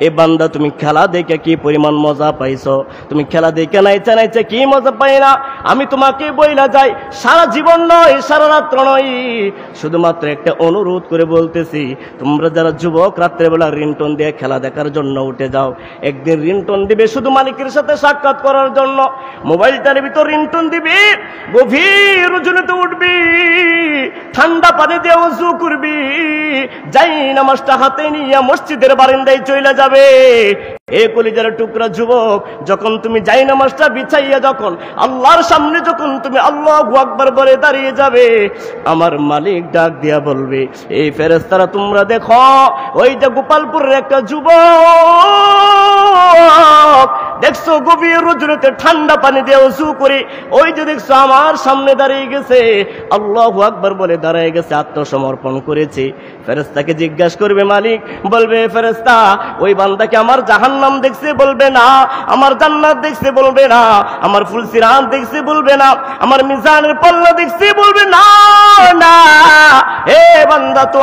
এ বান্দা তুমি খেলা দেখে কি পরিমাণ মজা পাইছো? তুমি খেলা দেখে নাইচা নাইচা কি মজা পাই না? আমি তোমাকে বইলা যাই, সারা জীবন নয়, সারা রাত্র নয়, শুধুমাত্র একটা অনুরোধ করে বলতেছি, তোমরা যারা যুবক রাত্রেবেলা রিংটোন দিয়ে খেলা দেখার জন্য উঠে যাও, একদিন রিংটোন দিবে শুধু মালিকের সাথে সাক্ষাৎ করার জন্য। মোবাইলটার ভিতর রিংটোন দিবি, গভীর রজনীতে উঠবি, ঠান্ডা পানি দিয়ে ওযু করবি, যাই নামাজটা হাতে নিয়ে মসজিদের বারান্দায় চলে যাবে। এ কলিজার টুকরা যুবক, যখন তুমি যাই নামাজটা বিছাইয়া যখন আল্লাহর সামনে যখন তুমি আল্লাহু আকবার বলে দাঁড়িয়ে যাবে, আমার মালিক ডাক দিয়া বলবে, এই ফেরেশতারা তোমরা দেখো, ওই যে গোপালপুরের একটা যুবক দেখছো গভীর রজনীতে ঠান্ডা পানি দিয়ে ওযু করে, ওই যে দেখছো আমার সামনে দাঁড়িয়ে গেছে, আল্লাহু আকবার বলে দাঁড়িয়ে গেছে, আত্মসমর্পণ করেছে। ফেরেশতাকে জিজ্ঞাসা করবে মালিক, বলবে ফেরেশতা, ওই বান্দাকে আমার জাহান্নাম দেখছে? বলবে না। আমার জান্নাত দেখছে? বলবে না। আমার ফুলসিরাত দেখছে? বলবে না। আমার মিজানের পাল্লা দেখছে? বলবে না। না, এ বান্দা তো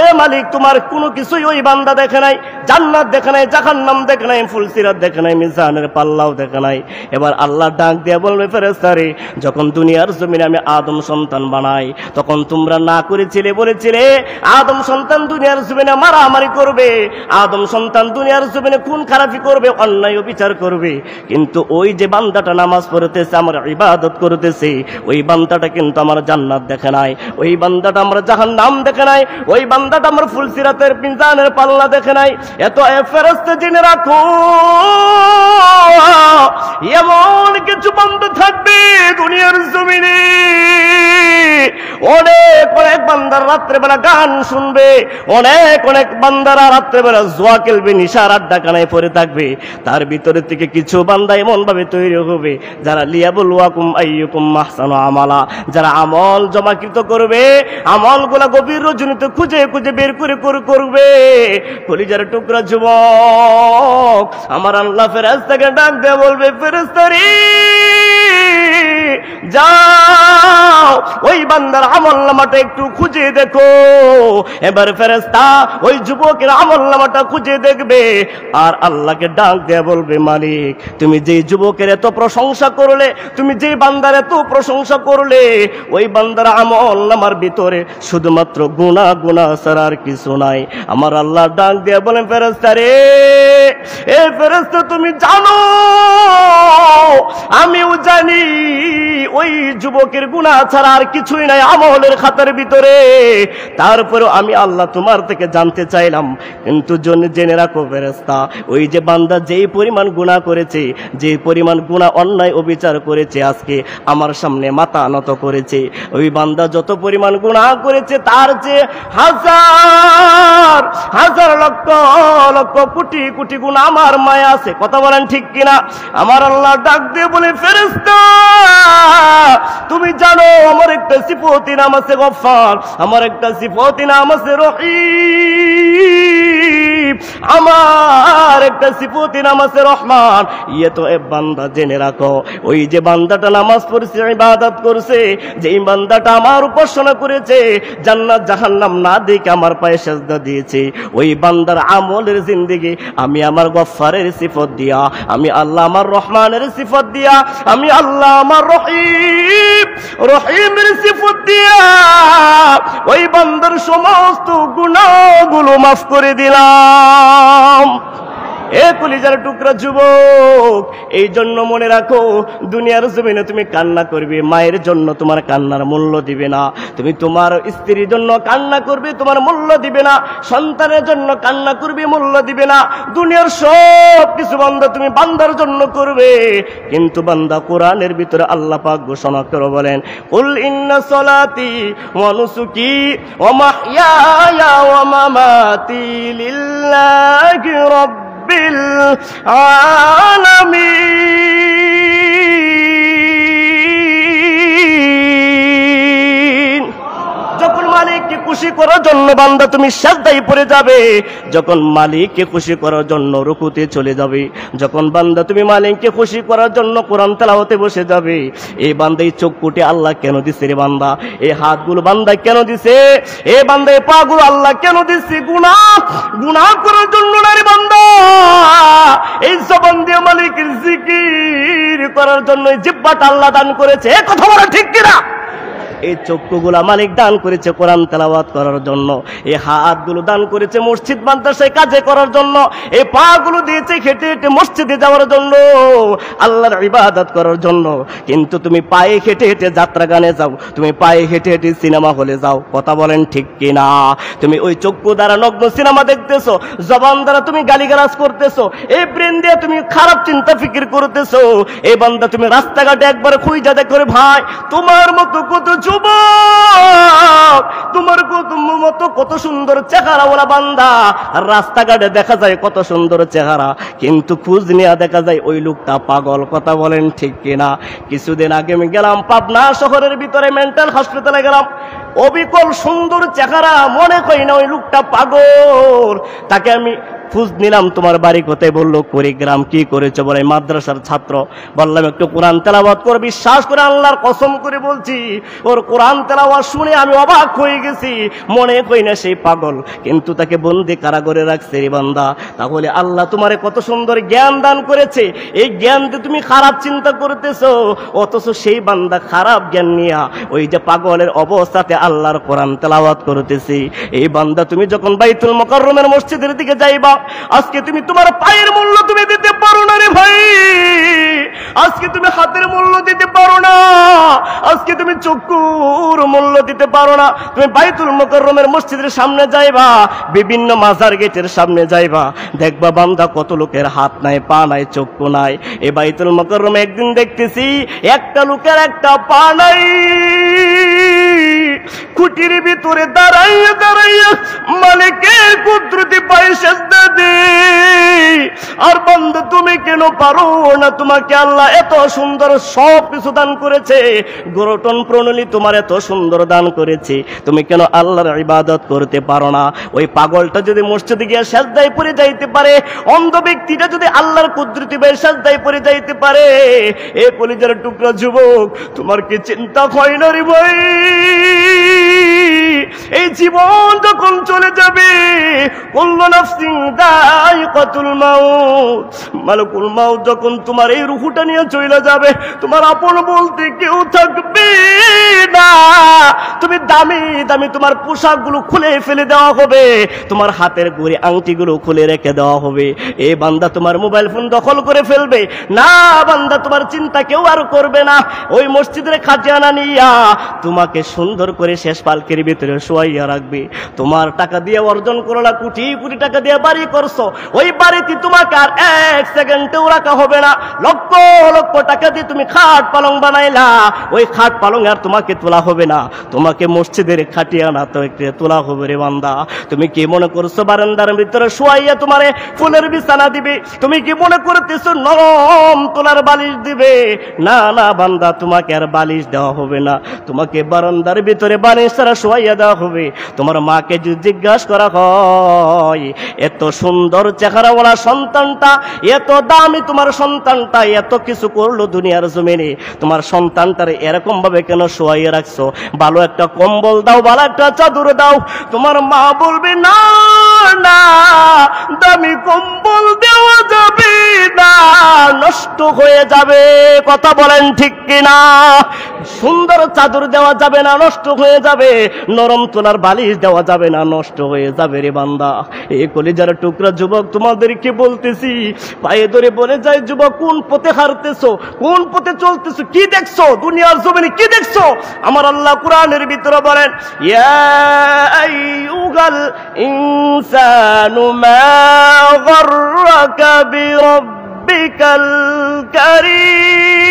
এ মালিক, তোমার কোনো কিছুই ওই বান্দা দেখে নাই, জান্নাত দেখে নাই, জাহান্নাম দেখে নাই, ফুলসিরাত দেখে নাই, মিজানের পাল্লাও দেখে নাই। এবার আল্লাহ ডাক দিয়ে বলবে, ফেরেশতারে, যখন দুনিয়ার জমিনে আমি আদম সন্তান বানাই, তখন তোমরা না করেছিলে, বলেছিলে আদম সন্তান দুনিয়ার জমিনে মারামারি করবে, আদম সন্তান দুনিয়ার জমিনে খুন খারাপি করবে, অন্যায় বিচার করবে, কিন্তু ওই যে বান্দাটা নামাজ পড়তেছে, আমার ইবাদত করতেছে, ওই বান্দাটা কিন্তু আমার জান্নাত দেখে নাই, ওই বান্দাটা আমার জাহান্নাম দেখে নাই, ওই বান্দাটা আমার ফুলসিরাতের মিজানের পাল্লা দেখে নাই। এত ফেরেশতা জেনে রাখো, এমন কিছু বান্দা থাকবে দুনিয়ার জমিনে, অনেক অনেক বান্দার রাত্রেবেলা গান শুনবে, অনেক অনেক বান্দারা রাত্রেবেলা জুয়া খেলবে, নিশার আড্ডাখানায় পড়ে থাকবে। তার ভিতরে থেকে কিছু বান্দা এমন ভাবে তৈরি হবে, যারা লিয়াবলুয়াকুম আইয়ুকুম আহসানু আমালা, যারা আমল জমাকৃত করবে, আমলগুলা গভীর রজনীতে খুঁজে খুঁজে বের করে করবে। কলিজার টুকরা যুবক, আমার আল্লাহ ফেরেশতাকে ডাক দিয়ে বলবে, ফেরেশতারে যাও ওই বান্দার আমলনামাটা একটু খুঁজে দেখো। এবার ফেরেশতা ওই যুবকের আমলনামাটা খুঁজে দেখবে, আর আল্লাহকে ডাক দিয়ে বলবে, মালিক, তুমি যেই যুবকের এত প্রশংসা করলে, তুমি যেই বান্দার এত প্রশংসা করলে, ওই বান্দার আমলনামার ভিতরে শুধুমাত্র গুনাহ গুনাহ ছাড়া আর কিছু নাই। আমার আল্লাহ ডাক দিয়ে বলেন, ফেরেশতারে, এ ফেরেশতা, তুমি জানো, আমিও জানি, ওই যুবকের গুনাহ ছাড়া আর কিছুই নাই আমলের খাতার ভিতরে। তারপরেও আমি আল্লাহ তোমার থেকে জানতে চাইলাম, কিন্তু জেনে রাখো ফেরেশতা, ওই যে বান্দা যেই পরিমাণ গুনাহ করেছে, যে পরিমাণ গুনাহ অন্যায় অবিচার করেছে, আজকে আমার সামনে মাথা নত করেছে, ওই বান্দা যত পরিমাণ গুনাহ করেছে তার যে হাজার হাজার লক্ষ লক্ষ কোটি কোটি গুণ আমার মায়া আছে। কথা বলেন ঠিক কিনা? আমার আল্লাহ ডাক দিয়ে বলে, ফেরেশতা, তুমি জানো আমার একটা সিফতি নাম আছে গফফার, আমার একটা সিফতি নাম আছে রহিম, আমার একটা সিফতি নাম আছে রহমান। ইয়ে তো এ বান্দা জেনে রাখো, ওই যে বান্দাটা নামাজ পড়ছে, ইবাদত করছে, যে বান্দাটা আমার উপাসনা করেছে, জান্নাত জাহান্নাম না দেখে আমার পায়ে সিজদা দিয়েছে, ওই বান্দার আমলের জিন্দেগি আমি আমার গফফারের সিফত দিয়া, আমি আল্লাহ আমার রহমানের সিফত দিয়া, আমি আল্লাহ আমার রহিমের সিফত দিয়া ওই বান্দার সমস্ত গুনাহগুলো মাফ করে দিলাম। এ কলিজার টুকরা যুবক, এই জন্য মনে রাখো, দুনিয়ার জমিনে তুমি কান্না করবে, মায়ের জন্য তোমার কান্নার মূল্য দিবে না, তুমি তোমার স্ত্রীর জন্য কান্না করবে, তোমার মূল্য দিবে না, সন্তানের জন্য কান্না করবে, মূল্য দিবে না, দুনিয়ার সব কিছু বান্দা তুমি বান্দার জন্য করবে। কিন্তু বান্দা কোরআনের ভিতরে আল্লাহ পাক ঘোষণা করে বলেন, কুল ইন্না সলাতি ওয়া নুসুকি ওয়া মাহইয়ায়া ওয়া মামাতি লিল্লাহি রাব্বিল আলামিন। যখন মালিককে খুশি করার জন্য বান্দা তুমি সিজদায় পড়ে যাবে, যখন মালিককে খুশি করার জন্য রুকুতে চলে যাবে, যখন বান্দা তুমি মালিককে খুশি করার জন্য কোরআন তেলাওয়াতে বসে যাবে, এই বান্দা এই চক্ষুটি আল্লাহ কেন দিছে রে বান্দা? এই হাতগুলো বান্দা কেন দিছে? এই বান্দা এই পাগুলো আল্লাহ কেন দিছে? গুনাহ করার জন্য না রে বান্দা, করার জন্য জিহ্বাটা আল্লাহ দান করেছে। এ কথা বলা ঠিক কিনা? এই চক্ষুগুলা মালিক দান করেছে কোরআন তেলাওয়াত করার জন্য, এই হাতগুলো দান করেছে মসজিদ মাদ্রাসায় কাজে করার জন্য, এই পা গুলো দিয়েছে হেঁটে হেঁটে মসজিদে যাওয়ার জন্য, আল্লাহর ইবাদত করার জন্য। কিন্তু তুমি পায়ে হেঁটে হেঁটে যাত্রা গানে যাও, তুমি পায়ে হেঁটে হেঁটে সিনেমা হলে যাও, কথা বলেন ঠিক কিনা? তুমি ওই চক্ষু দ্বারা নগ্ন সিনেমা দেখতেছো, জবান দ্বারা তুমি গালিগালাজ করতেছো, এই ব্রেন দিয়ে তুমি খারাপ চিন্তা ফিকির করতেছো। এই বান্দা তুমি রাস্তাঘাটে একবার খুঁজা দেখো রে ভাই, তোমার মতো কত যুবক, তোমার মতো কত সুন্দর চেহারাওয়ালা বান্দা রাস্তাঘাটে দেখা যায়, কত সুন্দর চেহারা, কিন্তু খোঁজ নিয়ে দেখা যায় ওই লোকটা পাগল, কথা বলেন ঠিক কিনা? কিছুদিন আগে আমি গেলাম পাবনা শহরের ভিতরে মেন্টাল হসপিটালে গেলাম, অবিকল সুন্দর চেহারা, মনে করি না ওই লোকটা পাগল। তাকে আমি খোঁজ নিলাম, তোমার বাড়ি কোথায়? বললো কুড়িগ্রাম। কি করেছো? বলে মাদ্রাসার ছাত্র। বললাম একটু কোরআন তেলাওয়াত কর। বিশ্বাস করে আল্লাহর কসম করে বলছি, ওর কোরআন তেলাওয়াত শুনে আমি অবাক হয়ে গেছি, মনে করি না সেই পাগল, কিন্তু তাকে বন্দি কারাগারে রাখছে রে বান্দা। তাহলে আল্লাহ তোমারে কত সুন্দর জ্ঞান দান করেছে, এই জ্ঞান দিয়ে তুমি খারাপ চিন্তা করতেছো, অথচ সেই বান্দা খারাপ জ্ঞান নিয়ে ওই যে পাগলের অবস্থাতে আল্লাহর কোরআন তেলাওয়াত করতেছি। এই বান্দা তুমি যখন বাইতুল মুকাররমের মসজিদের দিকে যাইবা, আজকে তুমি তোমার পায়ের মূল্য তুমি দিতে পারো না রে ভাই, আজকে তুমি হাতের মূল্য দিতে পারো না, আজকে তুমি চক্ষুর মূল্য দিতে পারো না। তুমি বাইতুল মুকাররমের মসজিদের সামনে যাইবা, বিভিন্ন মাজার গেটের সামনে যাইবা, দেখবা বান্দা কত লোকের হাত নাই, পা নাই, চক্ষু নাই। এই বাইতুল মুকাররমে একদিন দেখতেছি একটা লোকের একটা পা নাই, খুঁটির ভিতরে দাঁড়াইয়া দাঁড়াইয়া মালিকের কুদরতি পায়ে সেজদা দে। আর বান্দা তুমি কেন পারো না? তোমাকে আল্লাহ এত সুন্দর সব কিছু দান করেছে, গঠন প্রণালী তোমার এত সুন্দর দান করেছে, তুমি কেন আল্লাহর ইবাদত করতে পারো না? ওই পাগলটা যদি মসজিদে গিয়ে সেজদায় পড়ে যাইতে পারে, অন্ধ ব্যক্তিটা যদি আল্লাহর কুদরতি পায়ে সেজদায় পড়ে যাইতে পারে, এই কলিজার টুকরা যুবক, তোমার কি চিন্তা হয় না রে ভাই? এই জীবন যখন চলে যাবে, কুল্লু নাফসিন যায়িকাতুল মাউত, মালাকুল মাউত যখন তোমার এই রূহটা নিয়ে চলে যাবে, তোমার আপন বলতে কেউ থাকবে না। তুমি দামি দামি তোমার পোশাকগুলো খুলে ফেলে দেওয়া হবে, তোমার হাতের ঘড়ি আংটিগুলো খুলে রেখে দেওয়া হবে। এই বান্দা তোমার মোবাইল ফোন দখল করে ফেলবে না, বান্দা তোমার চিন্তা কেউ আর করবে না। ওই মসজিদের খাটিয়ানা নিয়া তোমাকে সুন্দর করে শেষ পালকের ভিতরে শোয়াইয়া রাখবে। তোমার টাকা দিয়ে অর্জন করলা, কোটি কোটি টাকা দিয়ে বাড়ি করছো, ওই বাড়িতে তোমাকে আর এক সেকেন্ডেও রাখা হবে না। লক্ষ লক্ষ টাকা দিয়ে তুমি খাট পালং বানাইলা, ওই খাট পালং আর তোমাকে তোলা হবে না, তোমাকে মসজিদের খাটিয়ানা তো একটু তোলা হবে রে বান্দা। তুমি কি মনে করছো বারান্দার ভিতরে শোয়াইয়া তোমারে ফুলের বিছানা দিবে? তুমি কি মনে করতেছো নরম তোলার বালিশ দিবে? না না বান্দা, তোমাকে আর বালিশ দেওয়া হবে না, তোমাকে বারান্দার ভিতরে বালিশ ছাড়া শোয়াইয়া দেওয়া হবে। তোমার মাকে যদি জিজ্ঞাসা করা হয়, এত সুন্দর চেহারাওয়ালা সন্তানটা, এত দামি তোমার সন্তানটা, এত কিছু করলো দুনিয়ার জমিনে, তোমার সন্তানটারে এরকম ভাবে কেন শোয়াইয়া রাখছো? ভালো একটা কম্বল দাও, ভালো একটা চাদর দাও। তোমার মা বলবে না না, দামি কম্বল দেওয়া যাবে না, নষ্ট হয়ে যাবে, কথা বলেন ঠিক কিনা? সুন্দর চাদর দেওয়া যাবে না, নষ্ট হয়ে যাবে। নরম তোলার বালিশ দেওয়া যাবে না, নষ্ট হয়ে যাবে রে বান্দা। এই কলিজার টুকরা যুবক, তোমাদেরকে বলতেছি, পায়ে ধরে বলে যায় যুবক, কোন পথে হারতেছো, কোন পথে চলতেছো, কি দেখছো দুনিয়ার জমিনে, কি দেখছো? আমার আল্লাহ কোরআনের ভিতরে বলেন, ইয়া আইয়ুহাল ইনসানু মা গাররাকা বিরাব্বিকাল কারীম।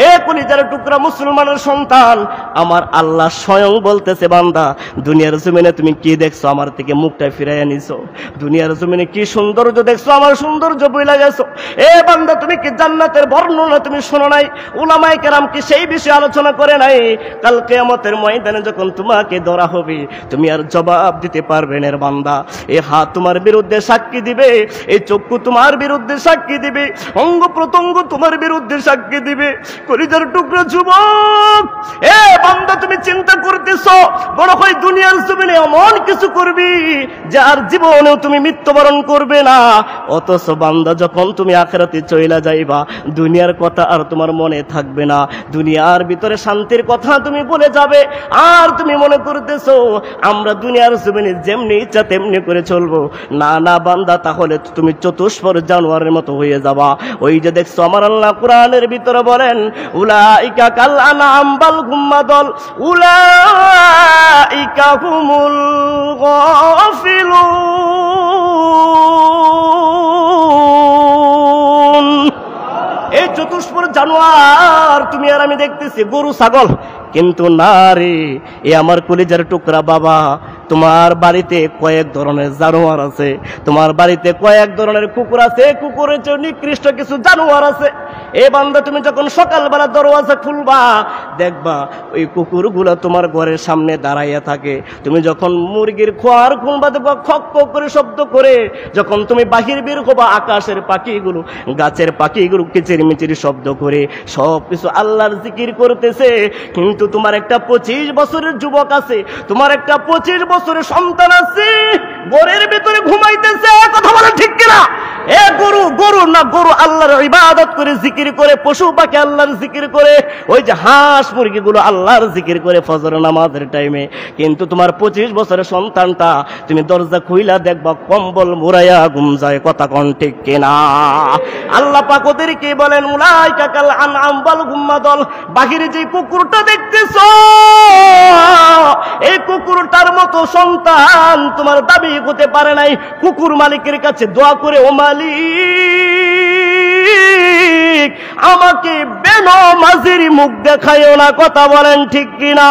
এ কলিজার টুকরা মুসলমানের সন্তান, আমার আল্লাহ স্বয়ং বলতেছে, বান্দা দুনিয়ার জমিনে তুমি কি দেখছো? আমার থেকে মুখটা ফিরাইয়া নিছো। দুনিয়ার জমিনে কি সৌন্দর্য দেখছো? আমার সৌন্দর্য বইলা গেছো। এ বান্দা, তুমি কি জান্নাতের বর্ণনা তুমি শোনো নাই? উলামায়ে কেরাম কি সেই বিষয়ে আলোচনা করে নাই? কাল কিয়ামতের ময়দানে যখন তোমাকে ধরা হবে, তুমি আর জবাব দিতে পারবে না রে বান্দা। এই হাত তোমার বিরুদ্ধে সাক্ষী দিবে, এই চক্ষু তোমার বিরুদ্ধে সাক্ষী দিবে, অঙ্গ প্রত্যঙ্গ তোমার বিরুদ্ধে সাক্ষী দিবে। কলিজার কলিজার টুকরো যুবক, এ বান্দা তুমি চিন্তা করতেছো বড় হয় দুনিয়ার জমিনে এমন কিছু করবি যার জীবনেও তুমি মৃত্যুবরণ করবে না, অথচ বান্দা যখন তুমি আখিরাতে চইলা যাইবা দুনিয়ার কথা আর তোমার মনে থাকবে না, দুনিয়ার ভিতরে শান্তির কথা তুমি বলে যাবে। আর তুমি মনে করতেছো আমরা দুনিয়ার জমিনে যেমনি ইচ্ছা তেমনি করে চলবো। না না বান্দা, তাহলে তুমি চতুষ্পর জানোয়ারের মতো হয়ে যাবা। ওই যে দেখছো আমার আল্লাহ কোরআনের ভিতরে বলেন, উলাইকা কাল আনআম বাল হুম আদল উলাইকা হুমুল গাফিলুন। এই চতুষ্পর জানোয়ার তুমি আর আমি দেখতেছি গরু ছাগল, কিন্তু না রে এ আমার কলিজার টুকরা বাবা, তোমার বাড়িতে কয়েক ধরনের জানোয়ার আছে, তোমার বাড়িতে কয়েক ধরনের কুকুর আছে, কুকুরের চেয়ে নিকৃষ্ট কিছু জানোয়ার আছে। এ বান্দা তুমি যখন সকালবেলা দরওয়াজা খুলবা দেখবা ওই কুকুরগুলা তোমার ঘরের সামনে দাঁড়াইয়া থাকে। তুমি যখন মুরগির খোয়ার খুলবা দেখবা খক খক করে শব্দ করে। যখন তুমি বাহির বের হবা আকাশের পাখিগুলো গাছের পাখিগুলো কিচিরমিচির শব্দ করে সব কিছু আল্লাহর জিকির করতেছে। কিন্তু তোমার একটা 25 বছরের যুবক আছে, তোমার একটা 25 বছরের সন্তান আছে, ঘরের ভিতরে ঘুমাইতেছে। কথা বলে ঠিক কিনা? এ গরু গরু না, গরু আল্লাহর ইবাদত করে জিকির করে, পশু পাখি আল্লাহর জিকির করে, ওই যে হাঁস মুরগিগুলো আল্লাহর জিকির করে ফজর নামাজের টাইমে। কিন্তু তোমার 25 বছরের সন্তানটা তুমি দরজা খুইলা দেখবা কম্বল মুড়াইয়া ঘুম যায়। কথা কোন ঠিক কিনা? আল্লাহ পাক ওদেরকে বলেন উলাইকা কাল আনআম বাল হুম আদল। বাহিরে যে কুকুরটা দেখতেছো এই কুকুরটার মতো সন্তান তোমার দাবি হতে পারে নাই। কুকুর মালিকের কাছে দোয়া করে, ও মালিক আমাকে বেনমাজির মুখ দেখাইও না। কথা বলেন ঠিক কিনা?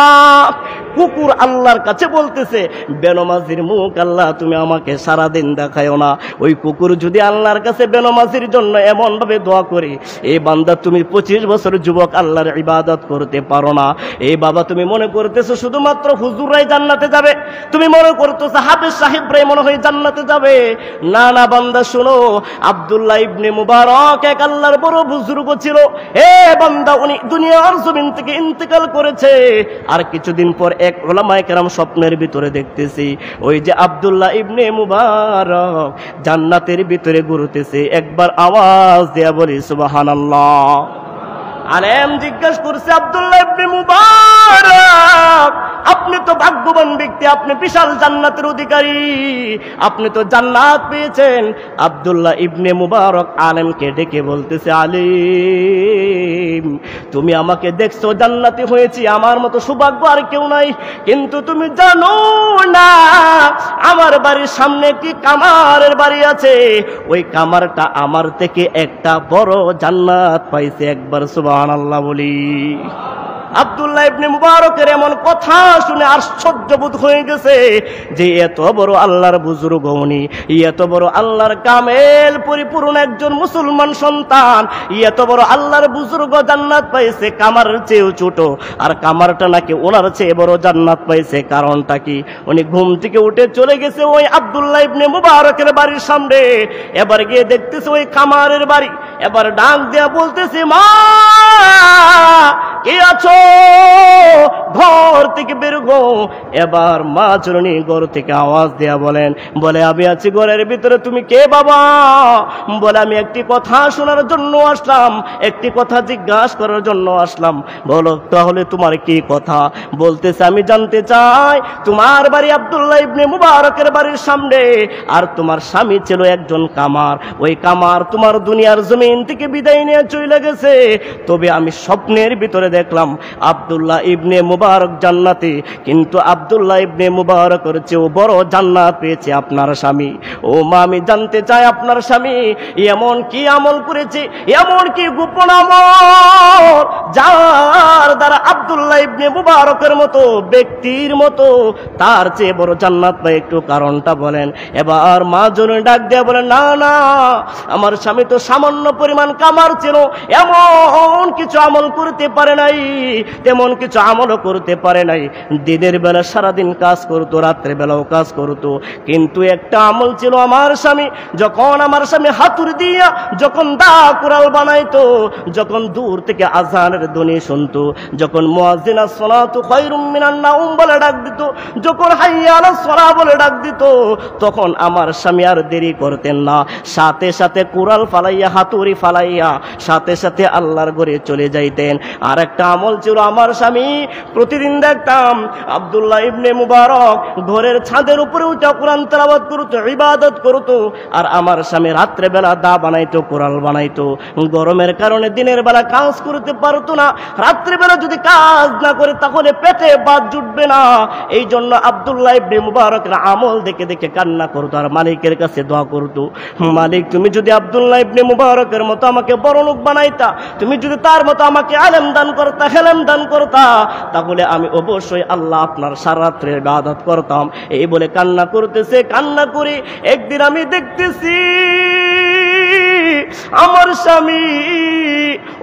কুকুর আল্লাহর কাছে বলতেছে বেনমাজির মুখ আল্লাহ তুমি আমাকে সারাদিন দেখায়ও না। ওই কুকুর যদি আল্লাহর কাছে বেনমাজির জন্য এমন ভাবে দোয়া করে, এই বান্দা তুমি 25 বছর যুবক আল্লাহর ইবাদত করতে পারো না। এই বাবা তুমি মনে করতেছো শুধুমাত্র হুজুররাই জান্নাতে যাবে, তুমি মনে করতেছো হাফেজ সাহেবরাই মনে হয় জান্নাতে যাবে। না না বান্দা শোনো, আব্দুল্লাহ ইবনে মুবারক এক আল্লাহর বড় বুজুর্গ ছিল। এ বান্দা উনি দুনিয়ার জমিন থেকে ইন্তেকাল করেছে। আর কিছুদিন পর এক উলামায়ে কেরাম স্বপ্নের ভিতরে দেখতেছি ওই যে আব্দুল্লাহ ইবনে মুবারক জান্নাতের ভিতরে ঘুরতেছে। একবার আওয়াজ দেয়া বলি সুবহানাল্লাহ। আলেম জিজ্ঞাসা করছে, আব্দুল্লাহ ইবনে মুবারক আপনি তো ভাগ্যবান ব্যক্তি, আপনি বিশাল জান্নাতের অধিকারী, আপনি তো জান্নাত পেয়েছেন। আব্দুল্লাহ ইবনে মুবারক আলেমকে ডেকে বলতেছে, আলিম তুমি আমাকে দেখছো জান্নাতি হয়েছি, আমার মতো সৌভাগ্য আর কেউ নাই। কিন্তু তুমি জানো না আমার বাড়ির সামনে কি কামারের বাড়ি আছে, ওই কামারটা আমার থেকে একটা বড় জান্নাত পাইছে। একবার সুবহানাল্লাহ বলি। আব্দুল্লাহ ইবনে মুবারকের এমন কথা শুনে আশ্চর্যবোধ হয়ে গেছে যে এত বড় আল্লাহর বুজুর্গ উনি, এত বড় আল্লাহর কামেল পরিপূর্ণ একজন মুসলমান সন্তান, এত বড় আল্লাহর বুজুর্গ জান্নাত পাইছে কামারের চেয়েও ছোট, আর কামারটা নাকি ওনার চেয়ে বড় জান্নাত পাইছে। কারণটা কি? উনি ঘুম থেকে উঠে চলে গেছে ওই আব্দুল্লাহ ইবনে মুবারকের বাড়ির সামনে। এবার গিয়ে দেখতেছে ওই কামারের বাড়ি। এবার ডাক দেয়া বলতেছে, মা কে আছো? ঘর থেকে বের হো। এবার মা চরণী ঘর থেকে আওয়াজ দেয়া বলেন, বলে আমি আছি ঘরের ভিতরে। তুমি কে বাবা? বলে আমি একটি কথা শোনার জন্য আসলাম, একটি কথা জিজ্ঞাসা করার জন্য আসলাম। বলো তাহলে তোমার কি কথা? বলতেছে আমি জানতে চাই তোমার বাড়ি আব্দুল্লাহ ইবনে মুবারকের বাড়ির সামনে, আর তোমার স্বামী ছিল একজন কামার, ওই কামার তোমার দুনিয়ার জমিন থেকে বিদায় নিয়ে চলে গেছে। তবে আমি স্বপ্নের ভিতরে দেখলাম আব্দুল্লাহ ইবনে মুবারক জান্নাতে, কিন্তু আব্দুল্লাহ ইবনে মুবারকের চেয়েও বড় জান্নাত পেয়েছে আপনার স্বামী। ও মা আমি জানতে চাই আপনার স্বামী এমন কি আমল করেছে, এমন কি গোপন আমল যার দ্বারা আব্দুল্লাহ ইবনে মুবারকের মতো ব্যক্তির মতো তার চেয়ে বড় জান্নাত পায়? একটু কারণটা বলেন। এবার মা জন্য ডাক দেয়া বলেন, না না আমার স্বামী তো সামান্য পরিমাণ কামার ছিল, এমন কিছু আমল করতে পারে নাই, তেমন কিছু আমলও করতে পারে নাই। দিনের বেলা সারাদিন কাজ করতো, রাত্রে বেলাও কাজ করতো, কিন্তু একটা আমল ছিল আমার স্বামী। যখন আমার স্বামী হাতুড়ি দিয়া যখন দা কুড়াল বানাইতো, যখন দূর থেকে আজানের ধ্বনি শুনতো, যখন মুয়াজ্জিন আস-সালাতু খায়রুম মিনান নাওম বলে ডাক দিত, যখন হাইয়া আলাস সালাহ বলে ডাক দিত, তখন আমার স্বামী আর দেরি করতেন না, সাথে সাথে কুড়াল ফালাইয়া হাতুড়ি ফালাইয়া সাথে সাথে আল্লাহর ঘরে চলে যাইতেন। আর একটা আমল ছিল আমার স্বামী, প্রতিদিন দেখতাম আব্দুল্লাহ ইবনে মুবারক ঘরের ছাদের উপরে উঠে কোরআন তেলাওয়াত করতো, ইবাদত করতো, আর আমার স্বামী রাত্রে বেলা দা বানাইতো, কুড়াল বানাইতো। গরমের কারণে দিনের বেলা কাজ করতে পারতো না, রাত্রে বেলা যদি কাজ না করে তাহলে পেটে ভাত জুটবে না। এই জন্য আব্দুল্লাহ ইবনে মুবারকের আমল দেখে দেখে কান্না করতো আর মালিকের কাছে দোয়া করতো, মালিক তুমি যদি আব্দুল্লাহ ইবনে মুবারকের মতো আমাকে বড় লোক বানাইতা, তুমি যদি তার মতো আমাকে আলেম দান করতা, হেলেম দান করতা, তাহলে আমি অবশ্যই আল্লাহ আপনার সারা রাত্রে ইবাদত করতাম। এই বলে কান্না করতেছে। কান্না করে একদিন আমি দেখতেছি আমার স্বামী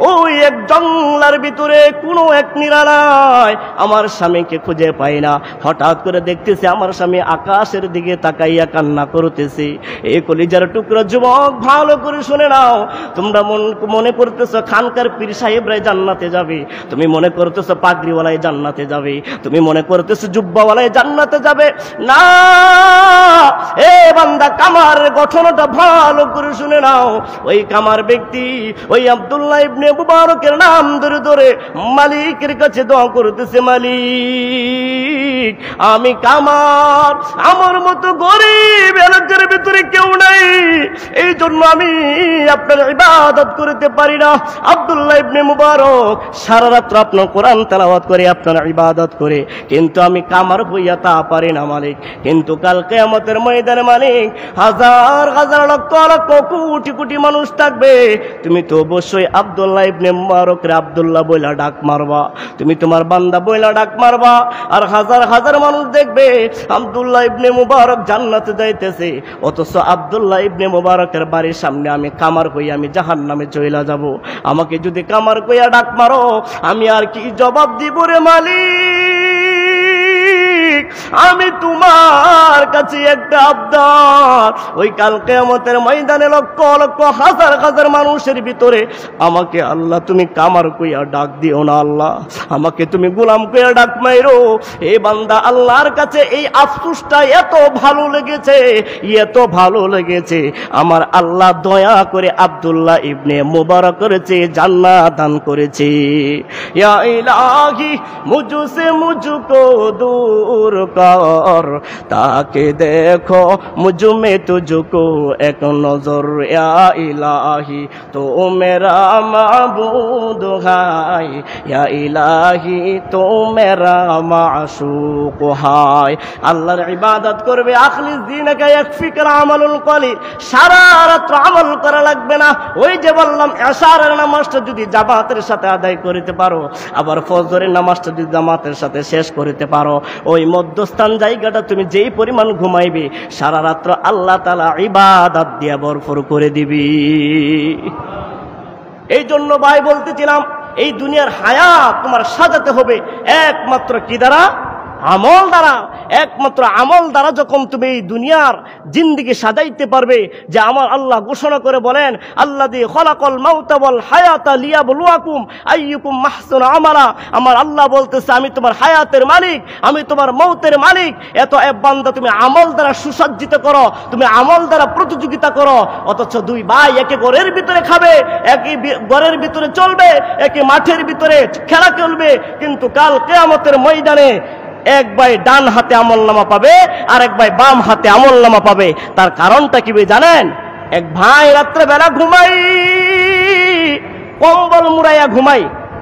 ওই এক জঙ্গলার ভিতরে কোনো এক নিরালায়, আমার স্বামীকে খুঁজে পাই না। হঠাৎ করে দেখতেছি আমার স্বামী আকাশের দিকে তাকাইয়া কান্না করতেছে। এই কলিজার টুকরা যুবক, ভালো করে শুনে নাও, তোমরা মনে করতেছ খানকার পীর সাহেবরাই জান্নাতে যাবে, তুমি মনে করতেছ পাগড়িওয়ালাই জান্নাতে যাবে, তুমি মনে করতেছ জুব্বাওয়ালাই জান্নাতে যাবে। না, এ বান্দা, কামারের গঠনটা ভালো করে শুনে নাও। ওই কামার ব্যক্তি ওই আব্দুল্লাহ ইবনে মুবারকের নাম ধরে ধরে মালিকের কাছে দোয়া করতেছে, মালিক আমি কামার, আমার মতো গরিব এলাকার ভিতরে কেউ নাই, এই জন্য আমি আপনার ইবাদত করতে পারি না। আব্দুল্লাহ ইবনে মুবারক সারা রাত আপনার কোরআন তেলাওয়াত করে, আপনার ইবাদত করে, কিন্তু আমি কামার হইয়া তা পারি না মালিক। কিন্তু কাল কিয়ামতের ময়দানে মালিক হাজার হাজার লক্ষ লক্ষ কোটি কোটি মানুষ থাকবে, তুমি তো অবশ্যই আব্দুল্লাহ ইবনে মুবারকরে আব্দুল্লাহ বইলা ডাক মারবা, তুমি তোমার বান্দা বইলা ডাক মারবা, আর হাজার হাজার মানুষ দেখবে আব্দুল্লাহ ইবনে মুবারক জান্নাতে যাইতেছে, অথচ আব্দুল্লাহ ইবনে মুবারকের বাড়ির সামনে আমি কামার কইয়া আমি জাহান্নামে চইলা যাব। আমাকে যদি কামার কইয়া ডাক মারো, আমি আর কি জবাব দিব রে মালিক? আমি তোমার কাছে একটা আবদার, ওই কাল কিয়ামতের ময়দানে লক্ষ লক্ষ হাজার হাজার মানুষের ভিতরে আমাকে আল্লাহ তুমি কামার কইয়া ডাক দিও না, আল্লাহ আমাকে তুমি গোলাম কইয়া ডাক মাইরো। এই বান্দা আল্লাহর কাছে এই আফসোসটা এত ভালো লেগেছে, এত ভালো লেগেছে, আমার আল্লাহ দয়া করে আব্দুল্লাহ ইবনে মুবারক করেছে, জান্নাত দান করেছে। ইয়া ইলাহি মুঝসে মুঝকো দূর কর, তাকে দেখো মুঝ মে তুঝকো এক নজর, ইয়া ইলাহি তো মেরা মাবুদ হাই, ইয়া ইলাহি তো মেরা মাশুক হাই। আল্লাহর ইবাদত করবে, আখলিস দীনকা ইয়াকফিকা আমালুল কলিল, সারা রাত আমল করা লাগবে না। ওই যে বললাম এশারের নামাজটা যদি জামাতের সাথে আদায় করতে পারো, আবার ফজরের নামাজটা যদি জামাতের সাথে শেষ করতে পারো, ওই মধ্যস্থান জায়গাটা তুমি যেই পরিমাণ ঘুমাইবে, সারা রাত্র আল্লাহ তাআলা ইবাদত দিয়ে ভরপুর করে দিবি। এই জন্য ভাই বলতেছিলাম, এই দুনিয়ার হায়াত তোমার সাজাতে হবে একমাত্র কি দ্বারা? আমল দ্বারা। একমাত্র আমল দ্বারা যখন তুমি এই দুনিয়ার জিন্দেগি সাজাইতে পারবে, যে আমার আল্লাহ ঘোষণা করে বলেন, আল্লাযী খলাকাল মাউতা ওয়াল হায়াতা লিয়াবলুয়াকুম আইয়ুকুম আহসানু আমালা। আমার আল্লাহ বলতেছে, আমি তোমার হায়াতের মালিক, আমি তোমার মৌতের মালিক। এত বান্দা তুমি আমল দ্বারা সুসজ্জিত করো, তুমি আমল দ্বারা প্রতিযোগিতা করো, অথচ দুই ভাই একে ঘরের ভিতরে খাবে, একই ঘরের ভিতরে চলবে, একই মাঠের ভিতরে খেলা চলবে, কিন্তু কাল কিয়ামতের ময়দানে এক ভাই ডান হাতে আমলনামা পাবে আর এক ভাই বাম হাতে আমলনামা পাবে। তার কারণটা কি জানেন? এক ভাই রাত্রে বেলা ঘুমাই, কম্বল মুড়াইয়া ঘুমাই,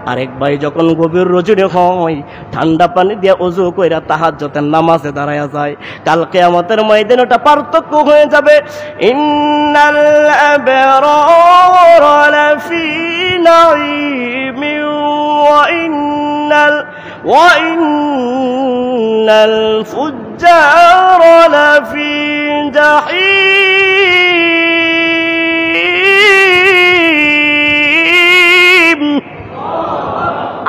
আর এক ভাই যখন গভীর রজনী হয় ঠান্ডা পানি দিয়ে ওযু কইরা তাহাজ্জুদের নামাজে দাঁড়ায়া যায়। কাল কিয়ামতের ময়দানে ওটা পার্থক্য হয়ে যাবে। ইন্নাল আবরারা লাফি নাঈমি ওয়া ইন্নাল ফুজ্জারা লাফি জাহিম।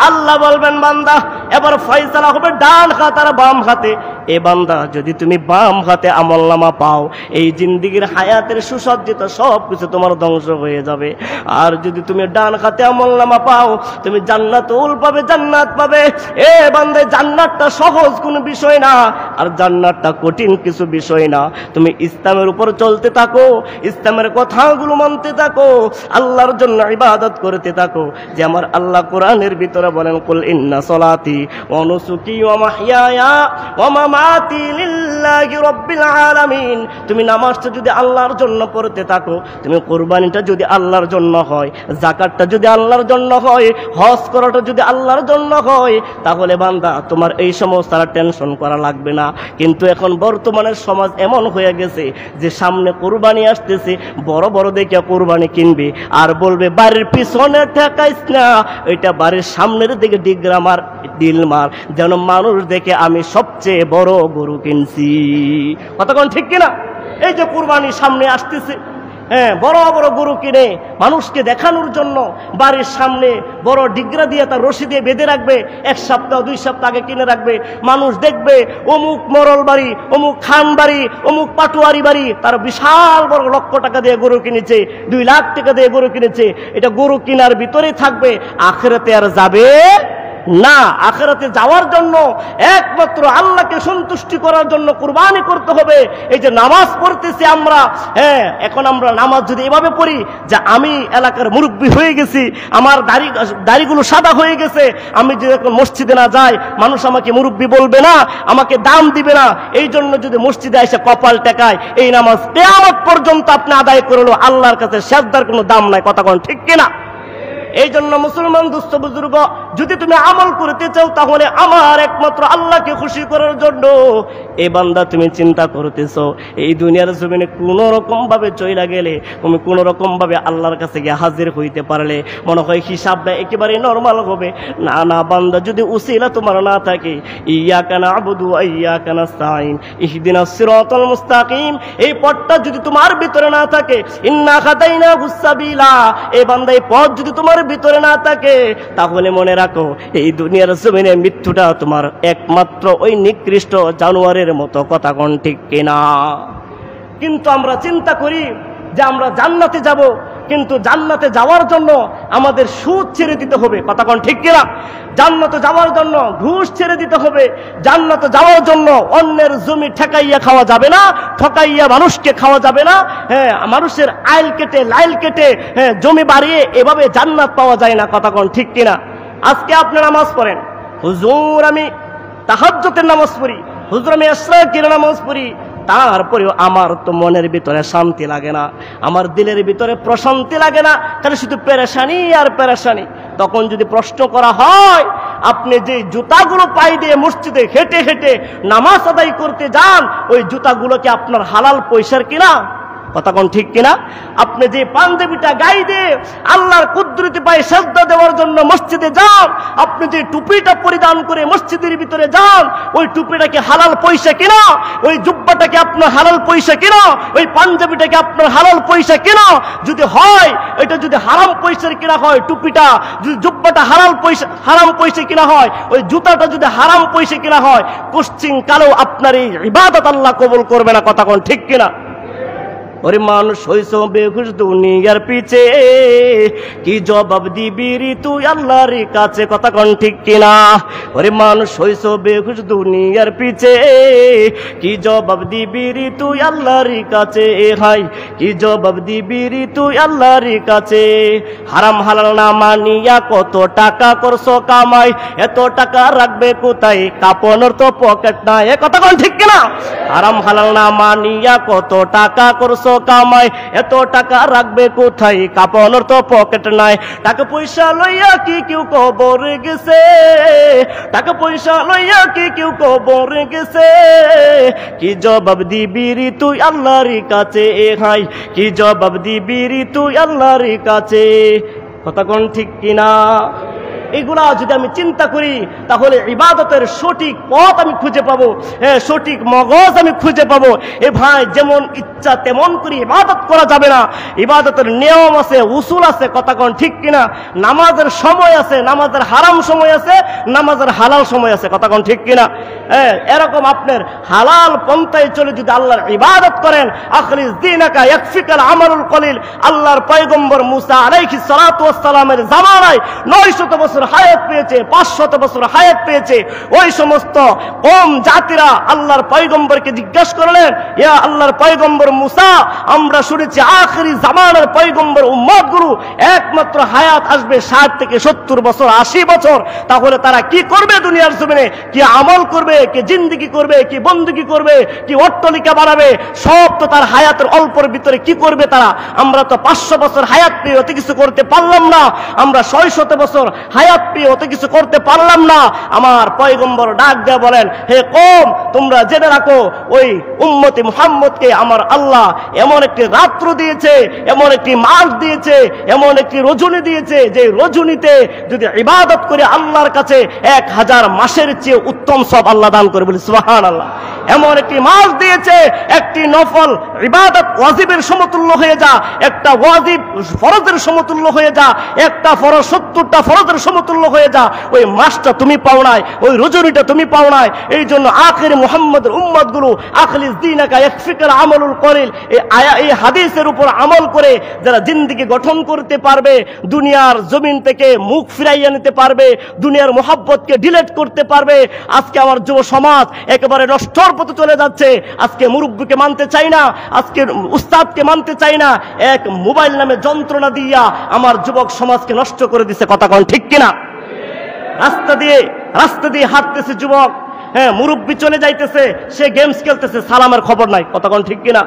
আল্লাহ বলবেন বান্দা এবার ফয়সালা হবে ডান হাত আর বাম হাতে। এ বান্দা যদি তুমি বাম হাতে আমলনামা পাও, এই জিন্দেগীর হায়াতের সুসজ্জিত সব কিছু তোমার ধ্বংস হয়ে যাবে। আর যদি তুমি ডান হাতে আমলনামা পাও, তুমি জান্নাতুল পাবে, জান্নাত পাবে। এ বান্দা জান্নাতটা সহজ কোনো বিষয় না, আর জান্নাতটা কঠিন কিছু বিষয় না। তুমি ইসলামের উপর চলতে থাকো, ইসলামের কথাগুলো মানতে থাকো, আল্লাহর জন্য ইবাদত করতে থাকো। যে আমার আল্লাহ কোরআনের ভিতরে বলেন, কুল ইন্না সলাতি ওয়া নুসুকি ওয়া মাহইয়ায়া ওয়া মামাতি লিল্লাহি রাব্বিল আলামিন। তুমি নামাজটা যদি আল্লাহর জন্য পড়তে থাকো, তুমি কুরবানিটা যদি আল্লাহর জন্য হয়, যাকাতটা যদি আল্লাহর জন্য হয়, হজ করাটা যদি আল্লাহর জন্য হয়, তাহলে বান্দা তোমার এই সমস্ত আর টেনশন করা লাগবে না। কিন্তু এখন বর্তমানের সমাজ এমন হয়ে গেছে যে সামনে কুরবানি আসতেছে, বড় বড় দেখে কুরবানি কিনবে আর বলবে বাড়ির পিছনে ঠেকাইস না, এটা বাড়ির সামনের দিকে ডিগ্রা মার, ডিল মার, যেন মানুষ দেখে আমি সবচেয়ে বড় গরু কিনছি। কতক্ষণ ঠিক কিনা? এই যে কুরবানি সামনে আসতেছে, হ্যাঁ, বড় বড় গরু কিনে মানুষকে দেখানোর জন্য বাড়ির সামনে বড় ডিগ্রা দিয়ে তার রশি দিয়ে বেঁধে রাখবে, 1 সপ্তাহ 2 সপ্তাহ আগে কিনে রাখবে। মানুষ দেখবে অমুক মরল বাড়ি, অমুক খান বাড়ি, অমুক পাটুয়ারি বাড়ি, তার বিশাল বড় লক্ষ টাকা দিয়ে গরু কিনেছে, 2 লাখ টাকা দিয়ে গরু কিনেছে। এটা গরু কেনার ভিতরেই থাকবে, আখিরাতে আর যাবে না। আখিরাতে যাওয়ার জন্য একমাত্র আল্লাহকে সন্তুষ্টি করার জন্য কুরবানি করতে হবে। এই যে নামাজ পড়তেছি আমরা, হ্যাঁ, এখন আমরা নামাজ যদি এভাবে পড়ি যে আমি এলাকার মুরব্বী হয়ে গেছি, আমার দাড়িগুলো সাদা হয়ে গেছে, আমি যদি এখন মসজিদে না যাই মানুষ আমাকে মুরব্বী বলবে না, আমাকে দাম দিবে না, এই জন্য যদি মসজিদে এসে কপাল টেকায়, এই নামাজ কিয়ামত পর্যন্ত আপনি আদায় করলো, আল্লাহর কাছে সেজদার কোনো দাম নাই। কথা কোন ঠিক কিনা? এই জন্য মুসলমান দুস্থ বুজুর্গ, যদি তুমি আমল করতে চাও তাহলে আমার একমাত্র আল্লাহকে খুশি করার জন্য এই বান্দা তুমি চিন্তা করতেছো, এই দুনিয়ার জমিনে কোন রকম ভাবে চইলা গেলে, তুমি কোন রকম ভাবে আল্লাহর কাছে গিয়ে হাজির হইতে পারলে মনে হয় হিসাবটা একেবারে নরমাল হবে। না না বান্দা, যদি উসিলা তোমার না থাকে, ইয়াকা না'বুদু ওয়া ইয়াকা নাস্তাঈন ইহদিনাস সিরাতাল মুস্তাকিম, এই পথটা যদি তোমার ভিতরে না থাকে, ইন্না হাদাইনাহুস সাবিলা, এই বান্দা এই পথ যদি তোমার ভিতরে না থাকে, তাহলে মনে রাখো এই দুনিয়ার জমিনে মৃত্যুটা তোমার একমাত্র ওই নিকৃষ্ট জানোয়ারের মতো। কথা কোন ঠিক কিনা? কিন্তু আমরা চিন্তা করি যে আমরা জান্নাতে যাব, কিন্তু জান্নাতে যাওয়ার জন্য আমাদের সুদ ছেড়ে দিতে হবে। কথা কোন ঠিক কিনা? জান্নাতে যাওয়ার জন্য ঘুষ ছেড়ে দিতে হবে। জান্নাতে যাওয়ার জন্য অন্যের জমি ঠেকাইয়া খাওয়া যাবে না, ঠকাইয়া মানুষকে খাওয়া যাবে না। হ্যাঁ, মানুষের আইল কেটে লাইল কেটে, হ্যাঁ, জমি বাড়িয়ে এভাবে জান্নাত পাওয়া যায় না। কথা কোন ঠিক কিনা? আজকে আপনি নামাজ পড়েন, হুজুর আমি তাহাজ্জুদের নামাজ পড়ি, হুজুর আমি ইশরাকের নামাজ পড়ি, তারপরেও আমার তো মনের ভিতরে শান্তি লাগে না, আমার দিলের ভিতরে প্রশান্তি লাগে না, তাহলে শুধু পেরেশানি আর পেরেশানি। তখন যদি প্রশ্ন করা হয়, আপনি যে জুতাগুলো পাই দিয়ে মসজিদে হেঁটে হেঁটে নামাজ আদায় করতে যান, ওই জুতাগুলো কি আপনার হালাল পয়সার কিনা? কথা কোন ঠিক কিনা? আপনি যে পাঞ্জাবিটা গায়ে দিয়ে আল্লাহর কুদরতি পায়ে সেজদা দেওয়ার জন্য মসজিদে যান, আপনি যে টুপিটা পরিধান করে মসজিদের ভিতরে যান, ওই টুপিটা কি হালাল পয়সা কিনা? ওই জুব্বাটা কি আপনার হালাল পয়সা কিনা? ওই পাঞ্জাবিটা কি আপনার হালাল পয়সা কিনা? যদি হয়, এটা যদি হারাম পয়সার কিনা হয়, টুপিটা যদি, জুব্বাটা হারাম পয়সা কিনা হয়, ওই জুতাটা যদি হারাম পয়সা কিনা হয়, পশ্চিম কালেও আপনার এই ইবাদত আল্লাহ কবুল করবে না। কথা কোন ঠিক কিনা? ওরে মানুষ হইছ বেহুশ দুনিয়ার পিছে, কি জবাব দিবি রে তুই আল্লাহর কাছে? কথা কোন ঠিক কিনা? ওরে মানুষ হইছ বেহুশ দুনিয়ার পিছে, কি জবাব দিবি রে তুই আল্লাহর কাছে? হাই, কি জবাব দিবি রে তুই আল্লাহর কাছে? হারাম হালাল না মানিয়া কত টাকা করছো কামাই, এত টাকা রাখবে কোথায়? কাপনের তো পকেট নাই। এ কথা কোন ঠিক কিনা? হারাম হালাল না মানিয়া কত টাকা করছো কামাই, এত টাকা রাখবে কোথায়? কাপনের তো পকেট নাই। টাকা পয়সা লইয়া কি কেউ কবরে গেছে? টাকা পয়সা লইয়া কি কেউ কবরে গেছে? কি জবাব দিবি রে তুই আল্লাহর কাছে? হাই, কি জবাব দিবি রে তুই আল্লাহর কাছে? কথা কোন ঠিক কিনা? এগুলা যদি আমি চিন্তা করি তাহলে ইবাদতের সঠিক পথ আমি খুঁজে পাবো, সঠিক মগজ আমি খুঁজে পাবো। এ ভাই, যেমন ইচ্ছা তেমন করে ইবাদত করা যাবে না। ইবাদতের নিয়ম আছে, উসুল আছে, কথা কোন ঠিক কিনা? নামাজের সময় আছে, নামাজের হারাম সময় আছে, নামাজের হালাল সময় আছে, কথা কোন ঠিক কিনা? এরকম আপনার হালাল পন্থায় চলে যদি আল্লাহর ইবাদত করেন, আখলিস দীনাকা ইয়াকফিকাল আমালুল কলিল, আল্লাহর পয়গম্বর মুসা আলাইহিস সালাতু ওয়াস সালামের জামানায় 900 বছর হায়াত পেয়েছে, 500 বছর হায়াত পেয়েছে। ওই সমস্ত কম জাতিরা আল্লাহর পয়গম্বরকে জিজ্ঞাসা করলেন, ইয়া আল্লাহর পয়গম্বর মুসা, আমরা শুনেছি আখিরি জামানার পয়গম্বর উম্মতগুলো একমাত্র হায়াত আসবে 60 থেকে 70 বছর, 80 বছর। তাহলে তারা কি করবে দুনিয়ার জমিনে? কি আমল করবে, কি জিন্দেগি করবে, কি বন্দেগি করবে, কি অট্টালিকা বানাবে? সব তো তার হায়াতের অল্পর ভিতরে কি করবে তারা? আমরা তো 500 বছর হায়াত পেয়ে অত কিছু করতে পারলাম না, আমরা 600 বছর হায়াত পেয়ে অত কিছু করতে পারলাম না। আমার পয়গম্বর ডাক দেয়া বলেন, হে কওম, তোমরা জেনে রাখো, ওই উম্মতি মুহাম্মদকে আমার আল্লাহ এমন একটি রাত্র দিয়েছে, এমন একটি মাস দিয়েছে, এমন একটি রজনী দিয়েছে, যে রজনীতে যদি ইবাদত করে আল্লাহর কাছে 1000 মাসের চেয়ে উত্তম সব আল্লাহ দান করে, বলি সুবহানাল্লাহ। এমন একটি মাস দিয়েছে, একটি নফল ইবাদত ওয়াজিবের সমতুল্য হয়ে যা, একটা ওয়াজিব ফরজের সমতুল্য হয়ে যা, একটা ফরজ 70টা ফরজের সমতুল্য হয়ে যা। ওই মাসটা তুমি পাও নাই, ওই রজনীটা তুমি পাও নাই। এই জন্য আখির মুহাম্মদের উম্মতগুলো আখলিস দীনাকা ইয়াকফিকাল আমালুল কলিল, এই হাদিসের উপর আমল করে যারা জিন্দেগি গঠন করতে পারবে, দুনিয়ার জমিন থেকে মুখ ফিরাইয়া নিতে পারবে, দুনিয়ার মোহাব্বতকে ডিলিট করতে পারবে। আজকে আমার যুব সমাজ একেবারে নষ্টর পথে চলে যাচ্ছে। আজকে মুরব্বিকে মানতে চাই না, আজকে উস্তাদকে মানতে চাই না, এক মোবাইল নামে যন্ত্রণা দিয়া আমার যুবক সমাজকে নষ্ট করে দিছে, কথা কোন ঠিক কিনা? রাস্তা দিয়ে হাঁটতেছে যুবক, মুরব্বি চলে যাইতেছে, সে গেমস খেলতেছে, সালামের খবর নাই, কথা কোন ঠিক কিনা?